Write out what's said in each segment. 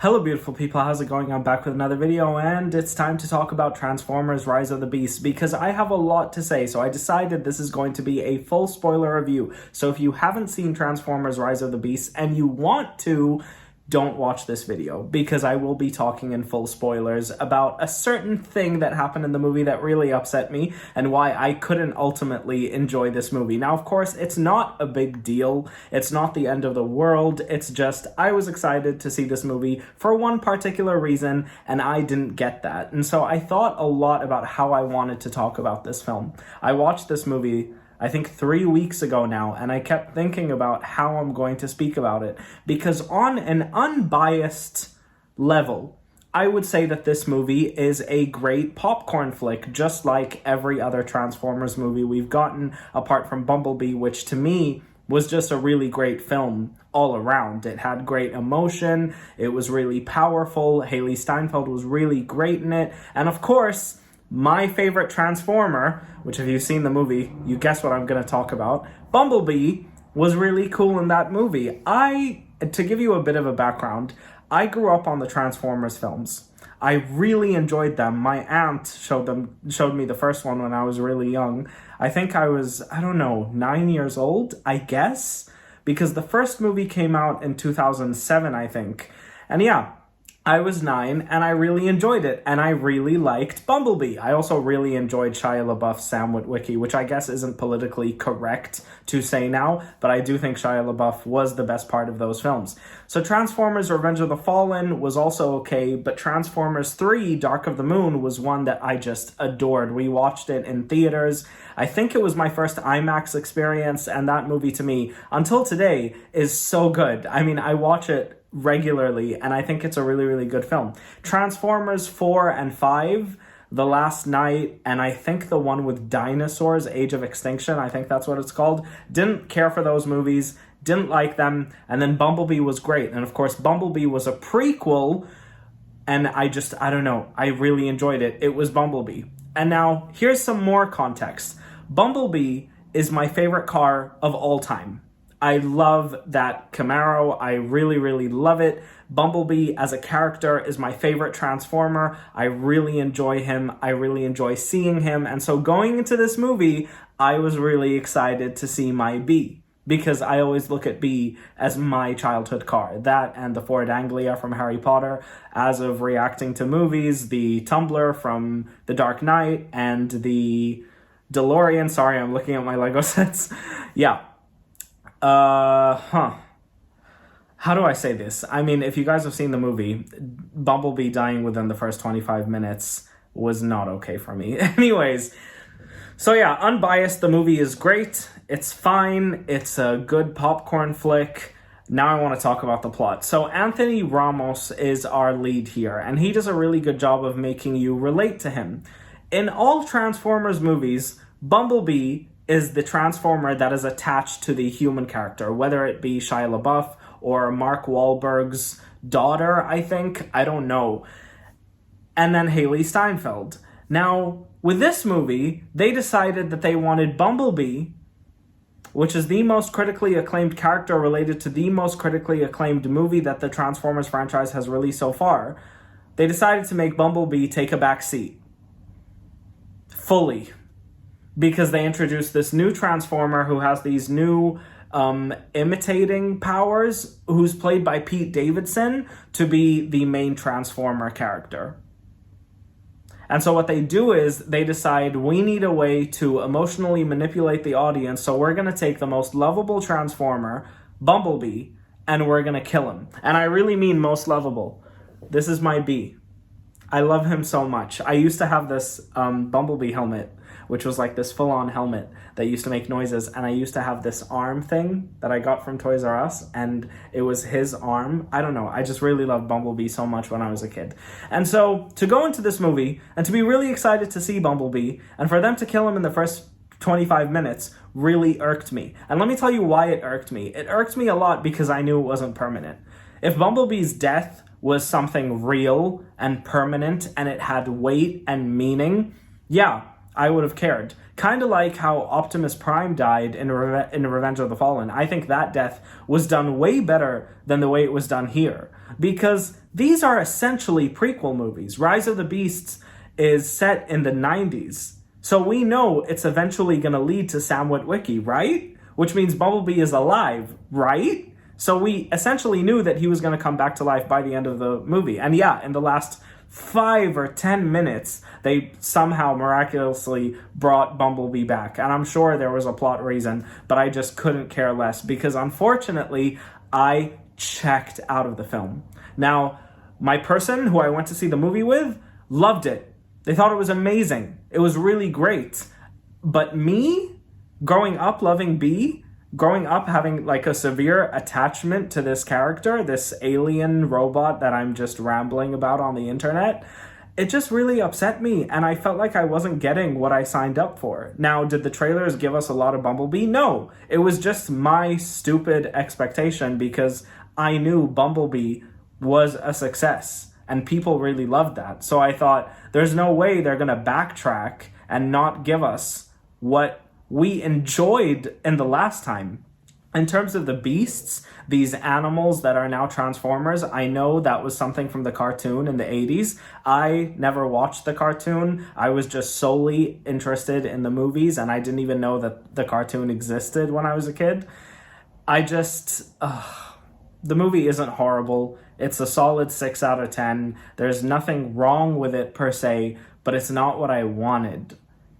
Hello beautiful people, how's it going? I'm back with another video and it's time to talk about Transformers Rise of the Beast because I have a lot to say, so I decided this is going to be a full spoiler review. So if you haven't seen Transformers Rise of the Beast and you want to, don't watch this video because I will be talking in full spoilers about a certain thing that happened in the movie that really upset me and why I couldn't ultimately enjoy this movie. Now, of course, it's not a big deal. It's not the end of the world. It's just I was excited to see this movie for one particular reason and I didn't get that. And so I thought a lot about how I wanted to talk about this film. I watched this movie I think 3 weeks ago now, and I kept thinking about how I'm going to speak about it, because on an unbiased level, I would say that this movie is a great popcorn flick, just like every other Transformers movie we've gotten, apart from Bumblebee, which to me was just a really great film all around. It had great emotion, it was really powerful, Haley Steinfeld was really great in it, and of course, my favorite Transformer, which if you've seen the movie, you guess what I'm going to talk about, Bumblebee, was really cool in that movie. To give you a bit of a background, I grew up on the Transformers films. I really enjoyed them. My aunt showed me the first one when I was really young. I think I was, 9 years old, I guess, because the first movie came out in 2007, I think. And yeah, I was 9 and I really enjoyed it and I really liked Bumblebee. I also really enjoyed Shia LaBeouf's Sam Witwicky, which I guess isn't politically correct to say now, but I do think Shia LaBeouf was the best part of those films. So Transformers Revenge of the Fallen was also okay, but Transformers 3 Dark of the Moon was one that I just adored. We watched it in theaters. I think it was my first IMAX experience, and that movie to me, until today, is so good. I mean, I watch it regularly, and I think it's a really, really good film. Transformers 4 and 5, The Last Night, and I think the one with dinosaurs, Age of Extinction, I think that's what it's called. Didn't care for those movies, didn't like them, and then Bumblebee was great. And of course, Bumblebee was a prequel, and I really enjoyed it. It was Bumblebee. And now, here's some more context. Bumblebee is my favorite car of all time. I love that Camaro. I really, really love it. Bumblebee as a character is my favorite Transformer. I really enjoy him. I really enjoy seeing him. And so going into this movie, I was really excited to see my B, because I always look at B as my childhood car. That and the Ford Anglia from Harry Potter. As of reacting to movies, the Tumbler from The Dark Knight and the DeLorean. Sorry, I'm looking at my Lego sets. Yeah. How do I say this? I mean, if you guys have seen the movie, Bumblebee dying within the first 25 minutes was not okay for me. Anyways, so yeah, unbiased, the movie is great. It's fine. It's a good popcorn flick. Now I want to talk about the plot. So Anthony Ramos is our lead here, and he does a really good job of making you relate to him. In all Transformers movies, Bumblebee is the Transformer that is attached to the human character, whether it be Shia LaBeouf or Mark Wahlberg's daughter, I think. I don't know. And then Haley Steinfeld. Now, with this movie, they decided that they wanted Bumblebee, which is the most critically acclaimed character related to the most critically acclaimed movie that the Transformers franchise has released so far. They decided to make Bumblebee take a back seat. Fully. Because they introduced this new Transformer who has these new imitating powers, who's played by Pete Davidson, to be the main Transformer character. And so what they do is they decide we need a way to emotionally manipulate the audience, so we're going to take the most lovable Transformer, Bumblebee, and we're going to kill him. And I really mean most lovable. This is my B. I love him so much. I used to have this Bumblebee helmet, which was like this full-on helmet that used to make noises, and I used to have this arm thing that I got from Toys R Us, and it was his arm. I don't know, I just really loved Bumblebee so much when I was a kid. And so, to go into this movie, and to be really excited to see Bumblebee, and for them to kill him in the first 25 minutes, really irked me. And let me tell you why it irked me. It irked me a lot because I knew it wasn't permanent. If Bumblebee's death was something real and permanent, and it had weight and meaning, yeah, I would have cared. Kind of like how Optimus Prime died in Revenge of the Fallen. I think that death was done way better than the way it was done here. Because these are essentially prequel movies. Rise of the Beasts is set in the 90s. So we know it's eventually going to lead to Sam Witwicky, right? Which means Bumblebee is alive, right? So we essentially knew that he was going to come back to life by the end of the movie. And yeah, in the last 5 or 10 minutes, they somehow miraculously brought Bumblebee back. And I'm sure there was a plot reason, but I just couldn't care less because unfortunately, I checked out of the film. Now, my person who I went to see the movie with loved it. They thought it was amazing. It was really great. But me, growing up loving Bee, growing up having like a severe attachment to this character, this alien robot that I'm just rambling about on the internet, it just really upset me, and I felt like I wasn't getting what I signed up for. Now, did the trailers give us a lot of Bumblebee? No. It was just my stupid expectation because I knew Bumblebee was a success, and people really loved that. So I thought, there's no way they're going to backtrack and not give us what we enjoyed in the last time. In terms of the beasts, these animals that are now Transformers, I know that was something from the cartoon in the 80s. I never watched the cartoon. I was just solely interested in the movies, and I didn't even know that the cartoon existed when I was a kid. The movie isn't horrible. It's a solid 6 out of 10. There's nothing wrong with it per se, but it's not what I wanted.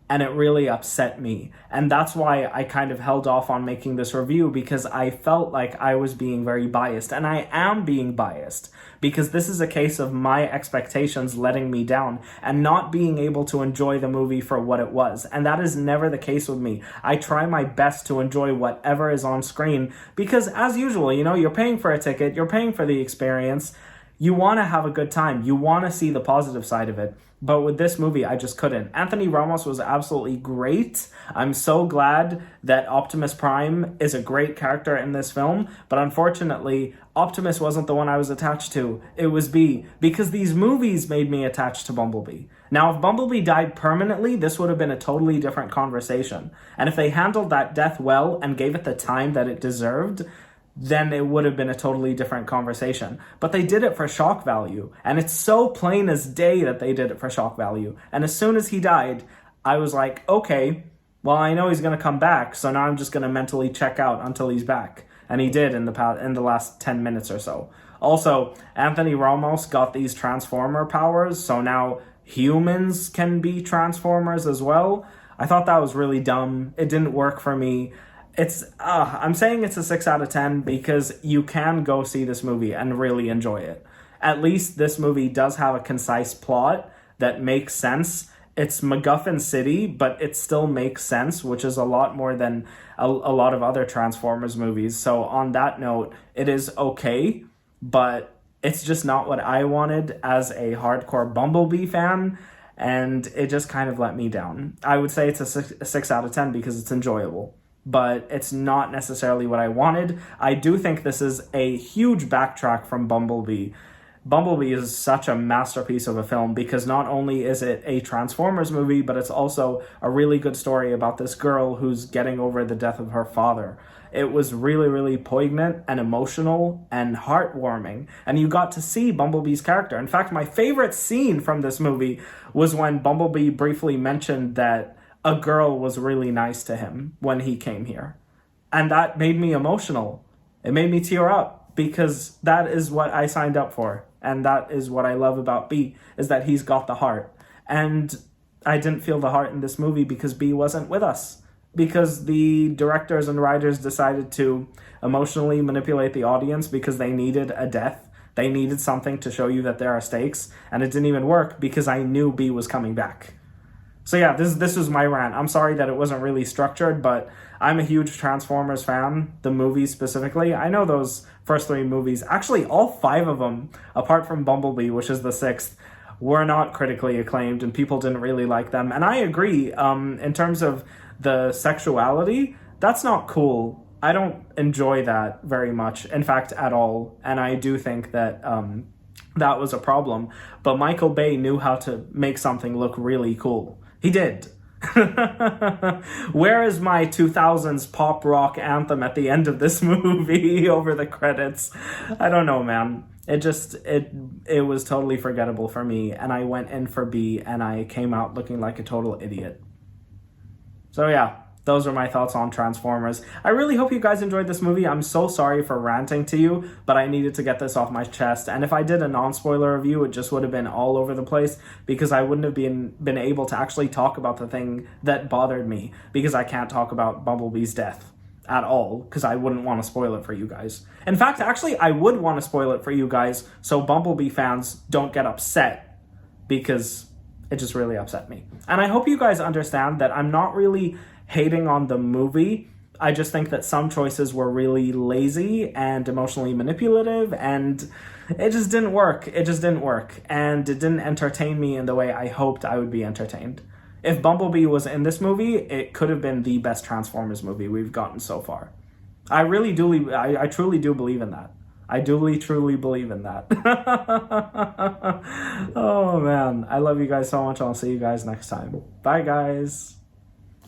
And it really upset me. And that's why I kind of held off on making this review, because I felt like I was being very biased. And I am being biased because this is a case of my expectations letting me down and not being able to enjoy the movie for what it was. And that is never the case with me. I try my best to enjoy whatever is on screen because, as usual, you're paying for a ticket, you're paying for the experience. You want to have a good time. You want to see the positive side of it. But with this movie, I just couldn't. Anthony Ramos was absolutely great. I'm so glad that Optimus Prime is a great character in this film. But unfortunately, Optimus wasn't the one I was attached to. It was Bee. Because these movies made me attached to Bumblebee. Now, if Bumblebee died permanently, this would have been a totally different conversation. And if they handled that death well and gave it the time that it deserved, then it would have been a totally different conversation. But they did it for shock value. And it's so plain as day that they did it for shock value. And as soon as he died, I was like, okay, well, I know he's going to come back, so now I'm just going to mentally check out until he's back. And he did in the last 10 minutes or so. Also, Anthony Ramos got these Transformer powers, so now humans can be Transformers as well. I thought that was really dumb. It didn't work for me. I'm saying it's a 6 out of 10 because you can go see this movie and really enjoy it. At least this movie does have a concise plot that makes sense. It's MacGuffin City, but it still makes sense, which is a lot more than a lot of other Transformers movies. So on that note, it is okay, but it's just not what I wanted as a hardcore Bumblebee fan, and it just kind of let me down. I would say it's a 6 out of 10 because it's enjoyable, but it's not necessarily what I wanted. I do think this is a huge backtrack from Bumblebee. Bumblebee is such a masterpiece of a film because not only is it a Transformers movie, but it's also a really good story about this girl who's getting over the death of her father. It was really, really poignant and emotional and heartwarming, and you got to see Bumblebee's character. In fact, my favorite scene from this movie was when Bumblebee briefly mentioned that a girl was really nice to him when he came here. And that made me emotional. It made me tear up because that is what I signed up for. And that is what I love about Bee, is that he's got the heart. And I didn't feel the heart in this movie because Bee wasn't with us. Because the directors and writers decided to emotionally manipulate the audience because they needed a death. They needed something to show you that there are stakes. And it didn't even work because I knew Bee was coming back. So yeah, this was my rant. I'm sorry that it wasn't really structured, but I'm a huge Transformers fan, the movies specifically. I know those first 3 movies, actually all 5 of them, apart from Bumblebee, which is the 6th, were not critically acclaimed and people didn't really like them. And I agree, in terms of the sexuality, that's not cool. I don't enjoy that very much, in fact, at all. And I do think that that was a problem. But Michael Bay knew how to make something look really cool. He did. Where is my 2000s pop rock anthem at the end of this movie over the credits? I don't know, man. It was totally forgettable for me, and I went in for B, and I came out looking like a total idiot. So yeah, those are my thoughts on Transformers. I really hope you guys enjoyed this movie. I'm so sorry for ranting to you, but I needed to get this off my chest. And if I did a non-spoiler review, it just would have been all over the place because I wouldn't have been able to actually talk about the thing that bothered me, because I can't talk about Bumblebee's death at all because I wouldn't want to spoil it for you guys. In fact, actually, I would want to spoil it for you guys so Bumblebee fans don't get upset, because it just really upset me. And I hope you guys understand that I'm not really hating on the movie. I just think that some choices were really lazy and emotionally manipulative, and it just didn't work. It just didn't work. And it didn't entertain me in the way I hoped I would be entertained. If Bumblebee was in this movie, it could have been the best Transformers movie we've gotten so far. I truly do believe in that. I truly believe in that. Oh man, I love you guys so much. I'll see you guys next time. Bye guys.